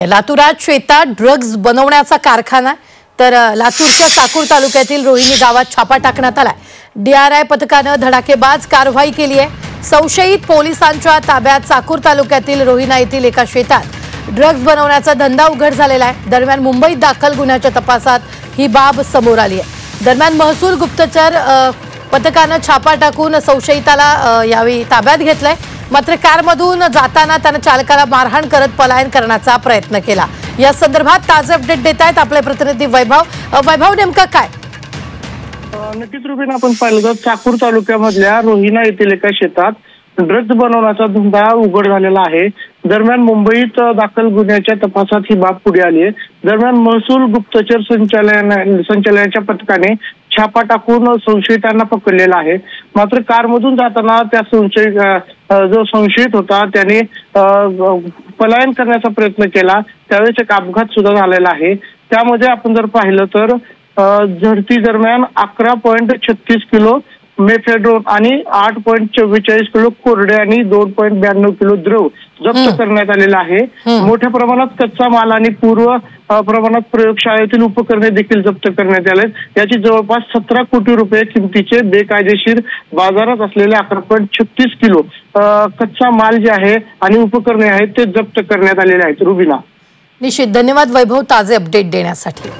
लातूरात शेतात ड्रग्ज बनवण्याचा कारखाना तर लातूरच्या चाकूर तालुक्यातील रोहिणी गावात छापा टाकण्यात आलाय। DRI पथकाने धडाकेबाज कारवाई केली आहे। संशयित पोलिसांच्या ताब्यात चाकूर तालुक्यातील रोहिणा येथील एका शेतात ड्रग्ज बनवण्याचा धंदा उघड झालेला आहे। दरम्यान मुंबईत दाखल गुन्ह्याच्या तपासात ही बाब समोर आली आहे। दरम्यान महसूल गुप्तचर पथकाने छापा टाकून संशयिताला यावेळी ताब्यात घेतलंय। मात्र कारमधून जाताना त्याने चालकाला मारहाण करत पलायन करण्याचा प्रयत्न केला। या संदर्भात ताजे अपडेट देत आहेत आपले प्रतिनिधी वैभव नेमका काय? नक्कीच रुबीन, आपण पाहिलं तर चाकूर तालुक्यामधल्या रोहिणा येथील एका शेतात ड्रग्ज बनवण्याचा धंदा उघड झालेला आहे। दरम्यान मुंबईत दाखल गुन्ह्याच्या तपासात ही बाब पुढे आली आहे। दरम्यान महसूल गुप्तचर संचालनाच्या पथकाने छापा टाकून संशयितांना पकडलेला आहे। मात्र कारमधून जाताना त्या जो संशयित होता त्याने पलायन करण्याचा प्रयत्न केला। त्यावेळेस एक अपघात सुद्धा झालेला आहे। त्यामध्ये आपण जर पाहिलं तर झडती दरम्यान 11.36 किलो मेफेड्रोन आणि 8.44 किलो कोरडे आणि 2.92 किलो द्रव जप्त करण्यात आलेला आहे। मोठ्या प्रमाणात कच्चा माल आणि पूर्व प्रमाणात प्रयोगशाळेतील उपकरणे देखील जप्त करण्यात आले। याची जवळपास 17 कोटी रुपये किमतीचे बेकायदेशीर बाजारात असलेले 11.36 किलो कच्चा माल जे आहे आणि उपकरणे आहेत ते जप्त करण्यात आलेले आहेत। रुबीना, निश्चित धन्यवाद वैभव ताजे अपडेट देण्यासाठी।